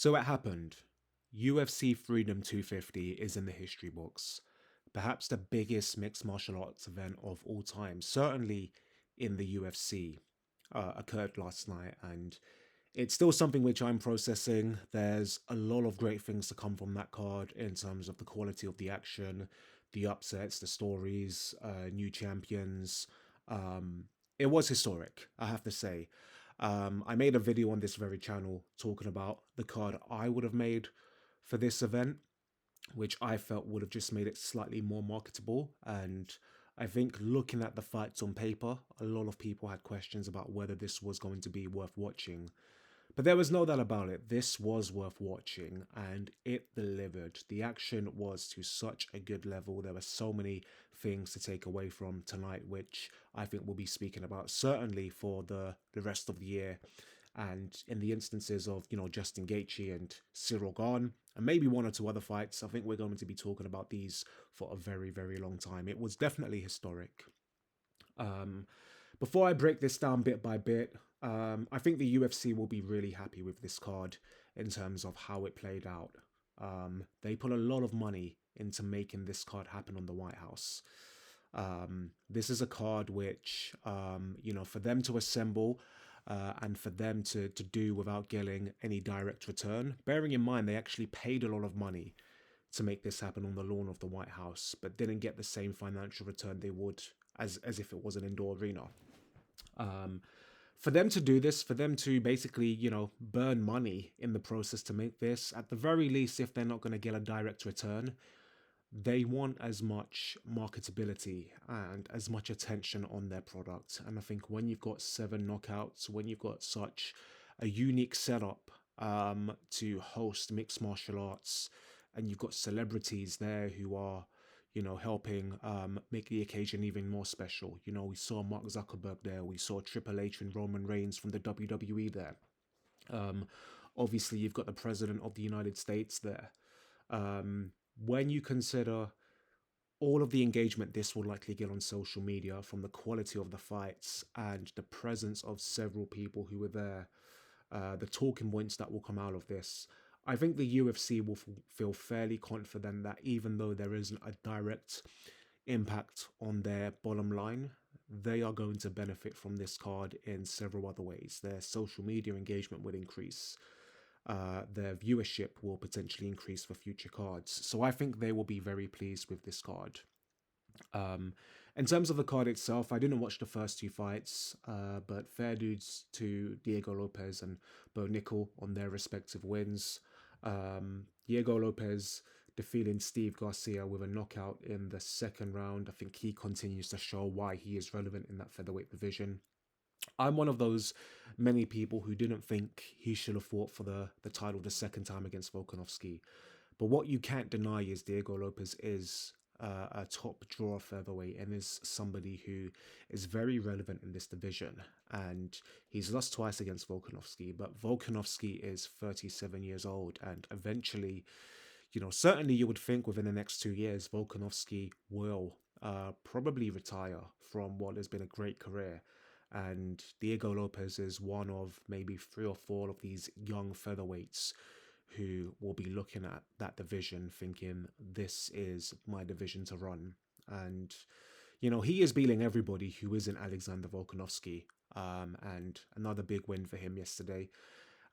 So it happened. UFC Freedom 250 is in the history books. Perhaps the biggest mixed martial arts event of all time, certainly in the UFC, occurred last night, and it's still something which I'm processing. There's a lot of great things to come from that card in terms of the quality of the action, the upsets, the stories, new champions. Um, it was historic, I have to say. I made a video on this very channel talking about the card I would have made for this event, which I felt would have just made it slightly more marketable. And I think looking at the fights on paper, a lot of people had questions about whether this was going to be worth watching. But there was no doubt about it. This was worth watching and it delivered. The action was to such a good level. There were so many things to take away from tonight, which I think we'll be speaking about certainly for the rest of the year. And in the instances of, Justin Gaethje and Cyril Gane, and maybe one or two other fights, I think we're going to be talking about these for a very, very long time. It was definitely historic. Um, Before I break this down bit by bit, I think the UFC will be really happy with this card in terms of how it played out. They put a lot of money into making this card happen on the White House. This is a card which, for them to assemble and for them to do without getting any direct return, bearing in mind they actually paid a lot of money to make this happen on the lawn of the White House, but didn't get the same financial return they would as if it was an indoor arena. Um, for them to do this, for them to basically, burn money in the process to make this, at the very least, if they're not going to get a direct return, they want as much marketability and as much attention on their product. And I think when you've got 7 knockouts, when you've got such a unique setup to host mixed martial arts, and you've got celebrities there who are, helping make the occasion even more special. We saw Mark Zuckerberg there, we saw Triple H and Roman Reigns from the WWE there. Um, Obviously, you've got the President of the United States there. When you consider all of the engagement this will likely get on social media from the quality of the fights and the presence of several people who were there, the talking points that will come out of this, I think the UFC will feel fairly confident that even though there isn't a direct impact on their bottom line, they are going to benefit from this card in several other ways. Their social media engagement will increase. Their viewership will potentially increase for future cards. So I think they will be very pleased with this card. Um, in terms of the card itself, I didn't watch the first two fights, but fair dudes to Diego Lopes and Bo Nickal on their respective wins. Diego Lopes defeating Steve Garcia with a knockout in the second round. I think he continues to show why he is relevant in that featherweight division. I'm one of those many people who didn't think he should have fought for the title the second time against Volkanovski. But what you can't deny is Diego Lopes is a top draw featherweight and is somebody who is very relevant in this division. And he's lost twice against Volkanovski, but Volkanovski is 37 years old, and eventually, certainly you would think within the next 2 years, Volkanovski will probably retire from what has been a great career. And Diego Lopes is one of maybe 3 or 4 of these young featherweights who will be looking at that division thinking, this is my division to run. And, he is beating everybody who isn't Alexander Volkanovski. And another big win for him yesterday.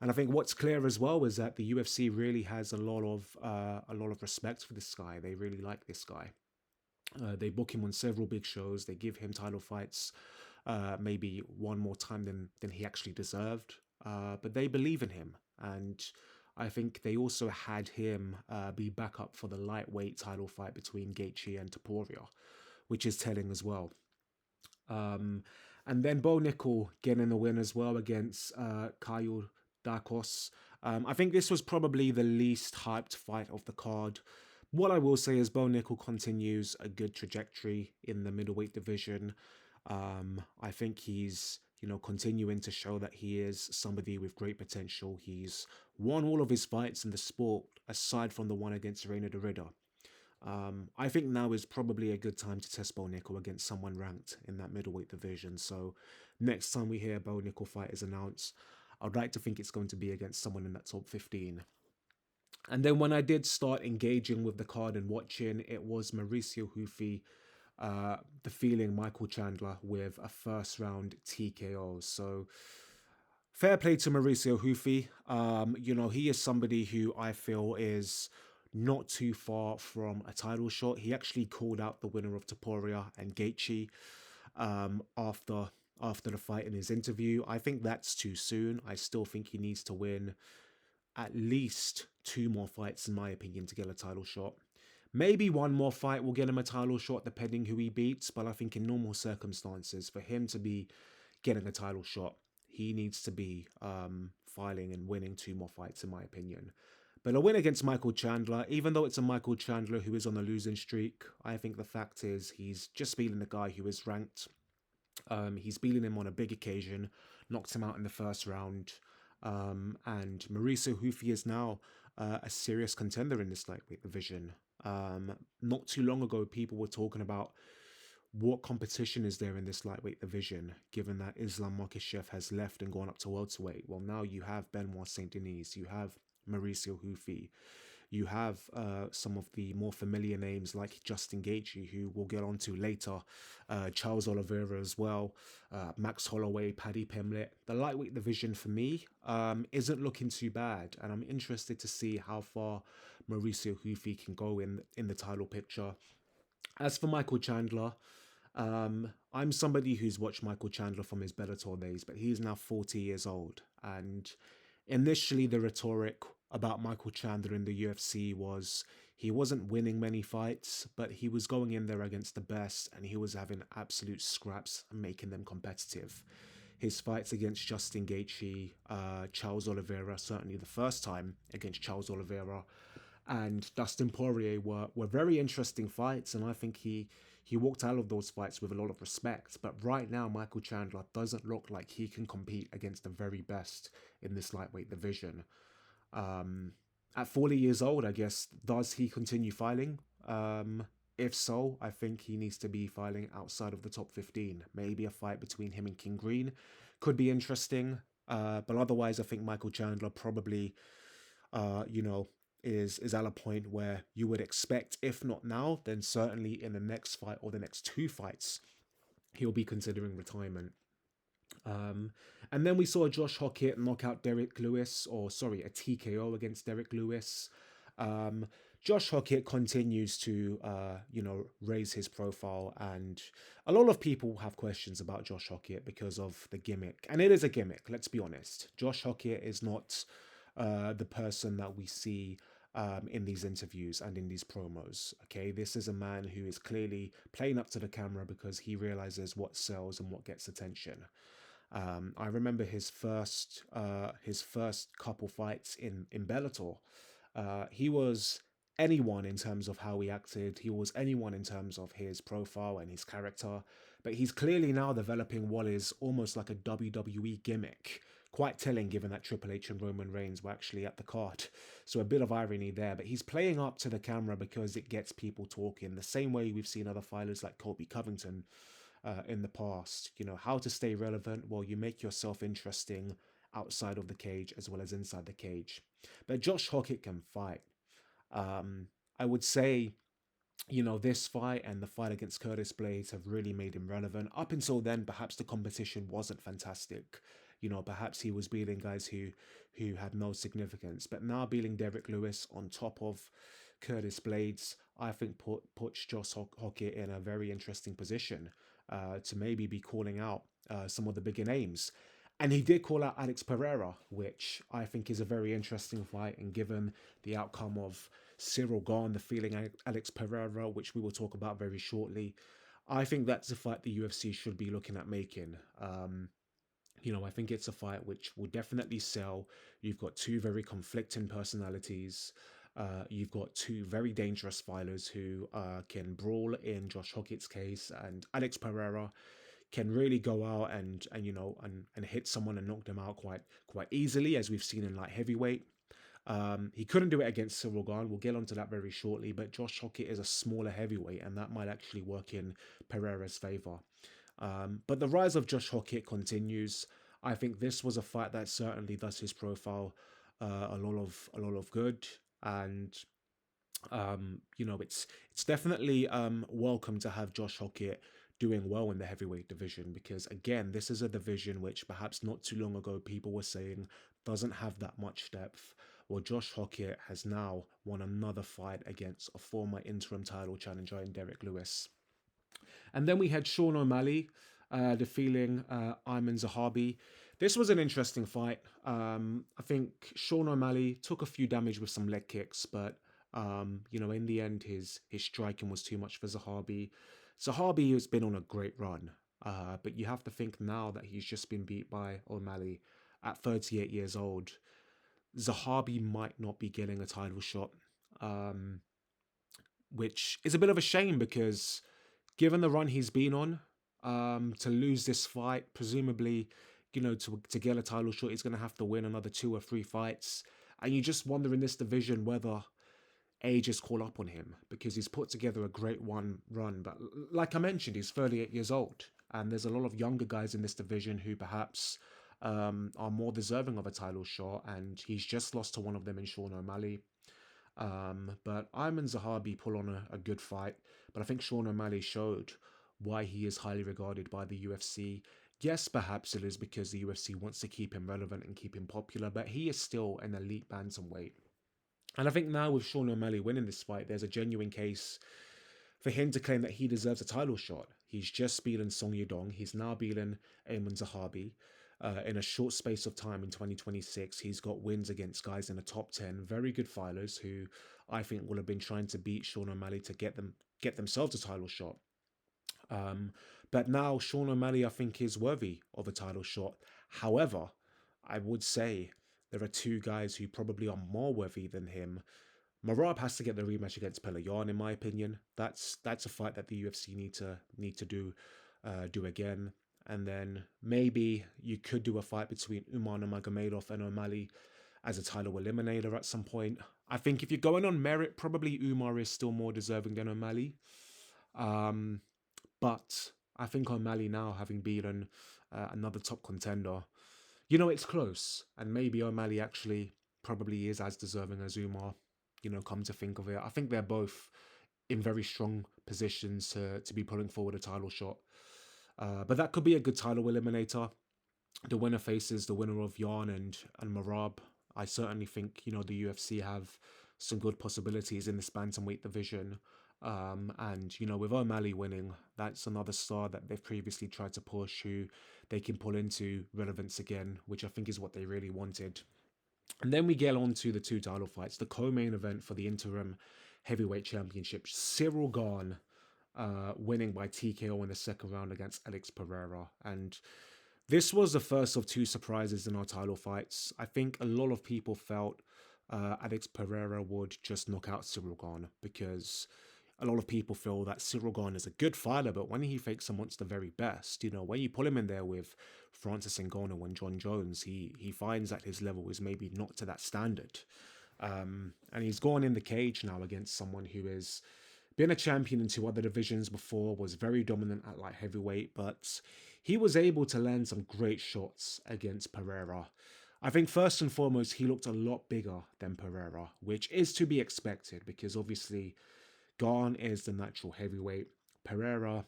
And I think what's clear as well is that the UFC really has a lot of respect for this guy. They really like this guy. They book him on several big shows. They give him title fights, maybe one more time than he actually deserved. But they believe in him, and I think they also had him be backup for the lightweight title fight between Gaethje and Topuria, which is telling as well. Um, and then Bo Nickal getting the win as well against Kyle Daukaus. I think this was probably the least hyped fight of the card. What I will say is Bo Nickal continues a good trajectory in the middleweight division. I think he's, continuing to show that he is somebody with great potential. He's won all of his fights in the sport, aside from the one against Reina Dorida. I think now is probably a good time to test Bo Nickal against someone ranked in that middleweight division. So next time we hear Bo Nickal fight is announced, I'd like to think it's going to be against someone in that top 15. And then when I did start engaging with the card and watching, it was Mauricio Hufi defeating Michael Chandler with a first round TKO. So fair play to Mauricio Hufi. He is somebody who I feel is not too far from a title shot. He actually called out the winner of Topuria and Gaethje after the fight in his interview. I think that's too soon. I still think he needs to win at least two more fights, in my opinion, to get a title shot. Maybe one more fight will get him a title shot, depending who he beats. But I think in normal circumstances, for him to be getting a title shot, he needs to be filing and winning two more fights, in my opinion. But a win against Michael Chandler, even though it's a Michael Chandler who is on a losing streak, I think the fact is he's just beating the guy who is ranked. He's beating him on a big occasion, knocked him out in the first round. And Mauricio Hufi is now a serious contender in this lightweight division. Not too long ago, people were talking about what competition is there in this lightweight division, given that Islam Makhachev has left and gone up to welterweight. Well, now you have Benoit Saint Denis, you have Mauricio Hufi, you have some of the more familiar names like Justin Gaethje, who we'll get onto later, Charles Oliveira as well, Max Holloway, Paddy Pimlet. The lightweight division for me isn't looking too bad, and I'm interested to see how far Mauricio Hufi can go in the title picture. As for Michael Chandler, I'm somebody who's watched Michael Chandler from his Bellator days, but he's now 40 years old. And initially, the rhetoric about Michael Chandler in the UFC was he wasn't winning many fights, but he was going in there against the best and he was having absolute scraps and making them competitive. His fights against Justin Gaethje, Charles Oliveira, certainly the first time against Charles Oliveira, and Dustin Poirier were very interesting fights, and I think he walked out of those fights with a lot of respect. But right now, Michael Chandler doesn't look like he can compete against the very best in this lightweight division. At 40 years old, I guess, does he continue filing? If so, I think he needs to be filing outside of the top 15. Maybe a fight between him and King Green could be interesting. But otherwise, I think Michael Chandler probably, you know, is at a point where you would expect, if not now, then certainly in the next fight or the next two fights, he'll be considering retirement. Um, and then we saw Josh Hokit knock out Derek Lewis, or sorry, a TKO against Derek Lewis. Um, Josh Hokit continues to, raise his profile, and a lot of people have questions about Josh Hokit because of the gimmick, and it is a gimmick. Let's be honest. Josh Hokit is not the person that we see in these interviews and in these promos. Okay, this is a man who is clearly playing up to the camera because he realizes what sells and what gets attention. I remember his first couple fights in Bellator. He was anyone in terms of how he acted. He was anyone in terms of his profile and his character. But he's clearly now developing what is almost like a WWE gimmick. Quite telling, given that Triple H and Roman Reigns were actually at the card. So a bit of irony there. But he's playing up to the camera because it gets people talking. The same way we've seen other fighters like Colby Covington in the past. You know, how to stay relevant? Well, you make yourself interesting outside of the cage as well as inside the cage. But Josh Hokit can fight. I would say, this fight and the fight against Curtis Blades have really made him relevant. Up until then, perhaps the competition wasn't fantastic. Perhaps he was beating guys who had no significance. But now beating Derek Lewis on top of Curtis Blades, I think puts Josh Hokit in a very interesting position to maybe be calling out some of the bigger names. And he did call out Alex Pereira, which I think is a very interesting fight. And given the outcome of Cyril Gane, the feeling Alex Pereira, which we will talk about very shortly, I think that's a fight the UFC should be looking at making. I think it's a fight which will definitely sell. You've got two very conflicting personalities. You've got two very dangerous fighters who can brawl in Josh Hokit's case, and Alex Pereira can really go out and hit someone and knock them out quite easily, as we've seen in light heavyweight. He couldn't do it against Cyril Gane. We'll get onto that very shortly. But Josh Hokit is a smaller heavyweight, and that might actually work in Pereira's favor. But the rise of Josh Hokit continues. I think this was a fight that certainly does his profile a lot of good. And it's definitely welcome to have Josh Hokit doing well in the heavyweight division, because again, this is a division which perhaps not too long ago people were saying doesn't have that much depth. Well, Josh Hokit has now won another fight against a former interim title challenger in Derek Lewis. And then we had Sean O'Malley defeating Ayman Zahabi. This was an interesting fight. I think Sean O'Malley took a few damage with some leg kicks, but in the end, his striking was too much for Zahabi. Zahabi has been on a great run, but you have to think now that he's just been beat by O'Malley at 38 years old. Zahabi might not be getting a title shot, um, which is a bit of a shame because given the run he's been on, to lose this fight, presumably, to get a title shot, he's going to have to win another 2 or 3 fights. And you just wonder in this division whether age is caught up on him, because he's put together a great one run. But like I mentioned, he's 38 years old. And there's a lot of younger guys in this division who perhaps are more deserving of a title shot. And he's just lost to one of them in Sean O'Malley. But Ayman Zahabi pull on a good fight, but I think Sean O'Malley showed why he is highly regarded by the UFC. Yes, perhaps it is because the UFC wants to keep him relevant and keep him popular, but he is still an elite bantamweight. And I think now with Sean O'Malley winning this fight, there's a genuine case for him to claim that he deserves a title shot. He's just beaten Song Yadong. He's now beaten Ayman Zahabi. In a short space of time in 2026, he's got wins against guys in the top 10, very good fighters who I think will have been trying to beat Sean O'Malley to get themselves a title shot. Um, but now Sean O'Malley, I think, is worthy of a title shot. However, I would say there are two guys who probably are more worthy than him. Marab has to get the rematch against Pereira, in my opinion. That's a fight that the UFC need to do again. And then maybe you could do a fight between Umar Nurmagomedov and O'Malley as a title eliminator at some point. I think if you're going on merit, probably Umar is still more deserving than O'Malley. Um, but I think O'Malley now, having beaten another top contender, it's close. And maybe O'Malley actually probably is as deserving as Umar, come to think of it. I think they're both in very strong positions to be pulling forward a title shot. But that could be a good title eliminator. The winner faces the winner of Yarn and Marab. I certainly think, the UFC have some good possibilities in this bantamweight division. And, with O'Malley winning, that's another star that they've previously tried to push, who they can pull into relevance again, which I think is what they really wanted. And then we get on to the two title fights, the co-main event for the interim heavyweight championship. Cyril Gane winning by TKO in the second round against Alex Pereira. And this was the first of two surprises in our title fights. I think a lot of people felt Alex Pereira would just knock out Cyril Gane, because a lot of people feel that Cyril Gane is a good fighter, but when he fakes and wants the very best, when you pull him in there with Francis Ngannou and John Jones, he finds that his level is maybe not to that standard. And he's gone in the cage now against someone who has been a champion in two other divisions before, was very dominant at light heavyweight, but he was able to land some great shots against Pereira. I think first and foremost, he looked a lot bigger than Pereira, which is to be expected because obviously Gane is the natural heavyweight. Pereira,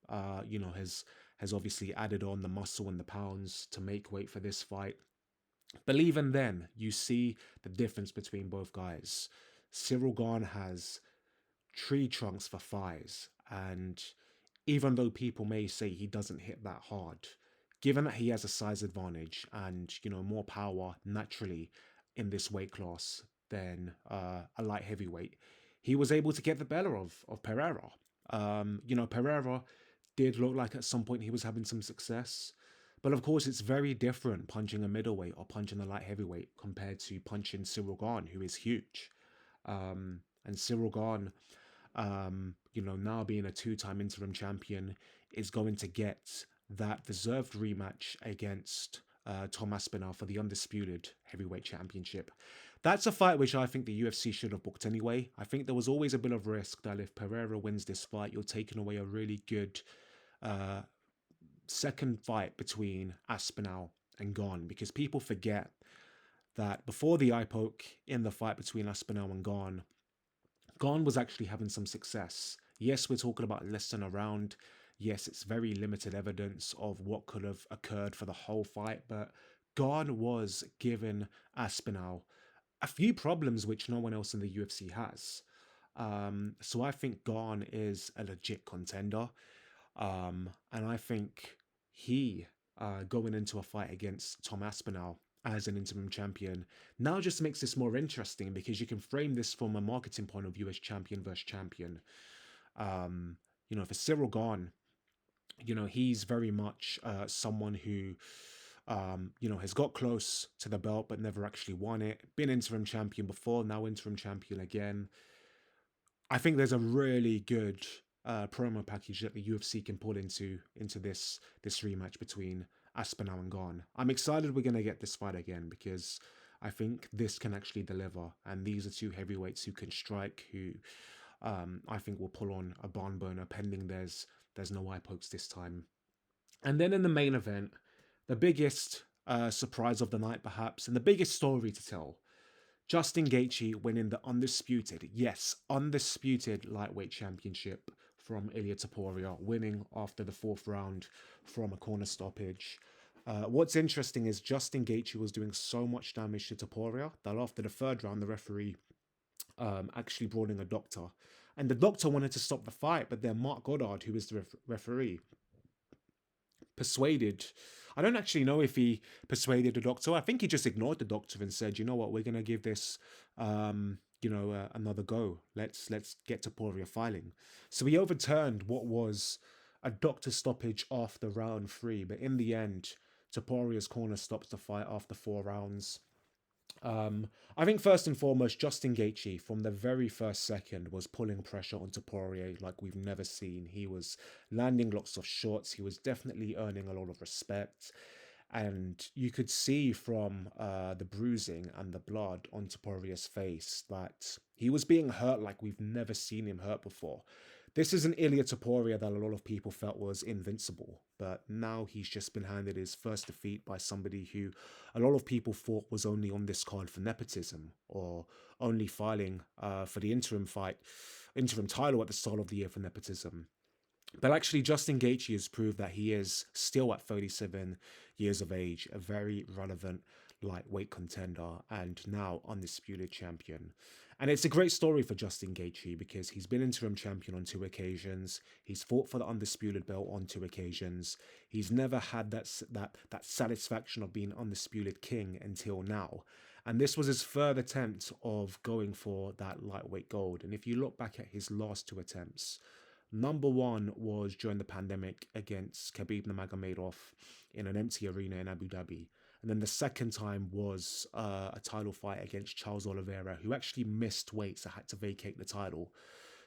has obviously added on the muscle and the pounds to make weight for this fight. But even then, you see the difference between both guys. Cyril Gane has tree trunks for thighs, and even though people may say he doesn't hit that hard, given that he has a size advantage and more power naturally in this weight class than a light heavyweight, he was able to get the better of Pereira. Pereira did look like at some point he was having some success, but of course it's very different punching a middleweight or punching a light heavyweight compared to punching Cyril Gane, who is huge. And Cyril Gane, now being a two-time interim champion, is going to get that deserved rematch against Tom Aspinall for the undisputed heavyweight championship. That's a fight which I think the UFC should have booked anyway. I think there was always a bit of risk that if Pereira wins this fight, you're taking away a really good second fight between Aspinall and Gane, because people forget that before the eye poke in the fight between Aspinall and Gane was actually having some success. Yes, we're talking about less than a round. Yes, it's very limited evidence of what could have occurred for the whole fight, but Gane was giving Aspinall a few problems which no one else in the UFC has. So I think Gane is a legit contender. And I think he, going into a fight against Tom Aspinall as an interim champion, now just makes this more interesting because you can frame this from a marketing point of view as champion versus champion. Um, for Cyril Gane, he's very much someone who, has got close to the belt but never actually won it. Been interim champion before, now interim champion again. I think there's a really good promo package that the UFC can pull into this rematch between Aspinall and Gane. I'm excited we're gonna get this fight again because I think this can actually deliver, and these are two heavyweights who can strike, who I think will pull on a barn burner pending there's no eye pokes this time. And then in the main event, the biggest surprise of the night perhaps, and the biggest story to tell, Justin Gaethje winning the undisputed, yes, undisputed lightweight championship from Ilia Topuria, winning after the fourth round from a corner stoppage. What's interesting is Justin Gaethje was doing so much damage to Topuria that after the third round, the referee actually brought in a doctor. And the doctor wanted to stop the fight, but then Mark Goddard, who is the referee, persuaded. I don't actually know if he persuaded the doctor. I think he just ignored the doctor and said, "You know what? We're gonna give this, another go. Let's get to Topuria filing." So he overturned what was a doctor stoppage after round three, but in the end, Topuria's corner stops the fight after 4 rounds. I think first and foremost, Justin Gaethje from the very first second was pulling pressure on Topuria like we've never seen. He was landing lots of shots. He was definitely earning a lot of respect. And you could see from the bruising and the blood on Topuria's face that he was being hurt like we've never seen him hurt before. This is an Ilia Topuria that a lot of people felt was invincible, but now he's just been handed his first defeat by somebody who a lot of people thought was only on this card for nepotism or only filing for the interim title at the start of the year for nepotism. But actually, Justin Gaethje has proved that he is still at 37 years of age, a very relevant lightweight contender and now undisputed champion. And it's a great story for Justin Gaethje because he's been interim champion on 2 occasions. He's fought for the undisputed belt on 2 occasions. He's never had that satisfaction of being undisputed king until now. And this was his third attempt of going for that lightweight gold. And if you look back at his last 2 attempts, number one was during the pandemic against Khabib Nurmagomedov in an empty arena in Abu Dhabi. And then the second time was a title fight against Charles Oliveira, who actually missed weight, so had to vacate the title.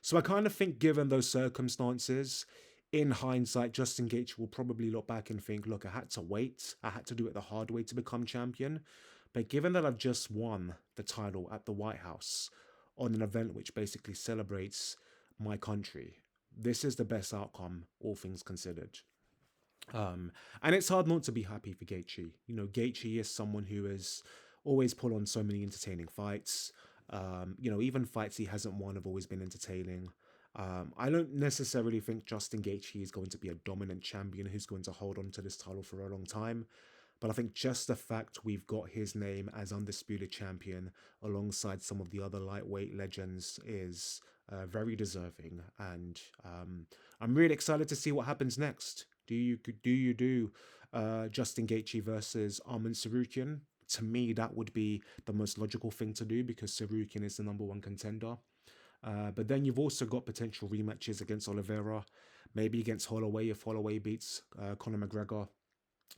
So I kind of think, given those circumstances, in hindsight, Justin Gaethje will probably look back and think, look, I had to wait. I had to do it the hard way to become champion. But given that I've just won the title at the White House on an event which basically celebrates my country, this is the best outcome, all things considered. And it's hard not to be happy for Gaethje. Gaethje is someone who has always put on so many entertaining fights. Even fights he hasn't won have always been entertaining. I don't necessarily think Justin Gaethje is going to be a dominant champion who's going to hold on to this title for a long time. But I think just the fact we've got his name as undisputed champion alongside some of the other lightweight legends is very deserving. And I'm really excited to see what happens next. Do you do Justin Gaethje versus Arman Tsarukyan? To me, that would be the most logical thing to do because Tsarukyan is the number one contender. But then you've also got potential rematches against Oliveira, maybe against Holloway if Holloway beats Conor McGregor.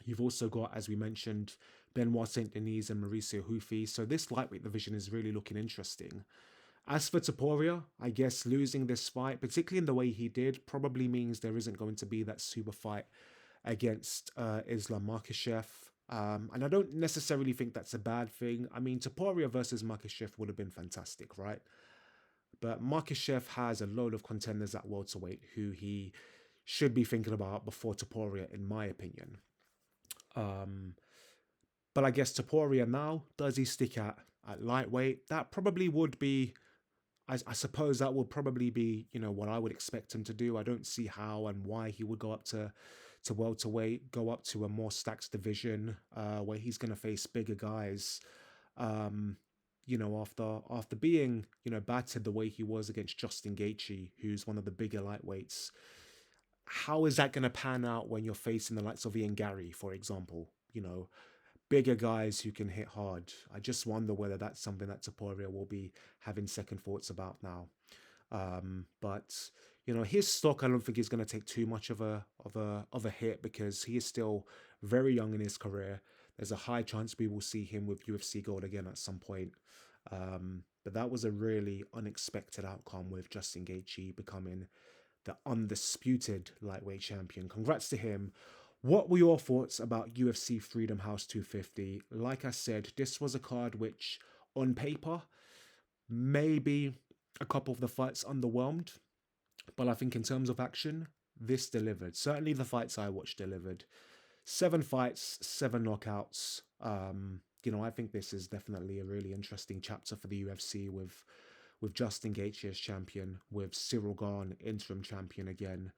You've also got, as we mentioned, Benoit Saint Denis and Mauricio Hufi. So this lightweight division is really looking interesting. As for Topuria, I guess losing this fight, particularly in the way he did, probably means there isn't going to be that super fight against Islam Makhachev. And I don't necessarily think that's a bad thing. I mean, Topuria versus Makhachev would have been fantastic, right? But Makhachev has a load of contenders at welterweight who he should be thinking about before Topuria, in my opinion. But I guess Topuria now, does he stick at lightweight? That probably would be, I suppose that would probably be, what I would expect him to do. I don't see how and why he would go up to welterweight, go up to a more stacked division where he's going to face bigger guys. Um, after being, battered the way he was against Justin Gaethje, who's one of the bigger lightweights. How is that going to pan out when you're facing the likes of Ian Gary, for example? Bigger guys who can hit hard. I just wonder whether that's something that Topuria will be having second thoughts about now. But his stock, I don't think is going to take too much of a hit because he is still very young in his career. There's a high chance we will see him with UFC gold again at some point. But that was a really unexpected outcome with Justin Gaethje becoming the undisputed lightweight champion. Congrats to him. What were your thoughts about UFC Freedom House 250? Like I said, this was a card which, on paper, maybe a couple of the fights underwhelmed, but I think in terms of action, this delivered. Certainly the fights I watched delivered. 7 fights, 7 knockouts. I think this is definitely a really interesting chapter for the UFC with Justin Gaethje as champion, with Cyril Gane interim champion again.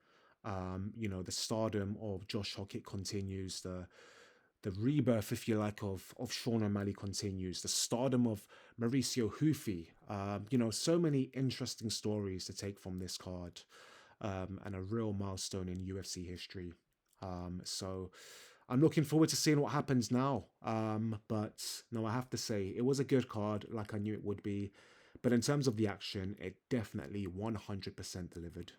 The stardom of Josh Hokit continues. The rebirth, if you like, of Sean O'Malley continues. The stardom of Mauricio Hufi. So many interesting stories to take from this card, and a real milestone in UFC history. So I'm looking forward to seeing what happens now. But no, I have to say, it was a good card, like I knew it would be. But in terms of the action, it definitely 100% delivered.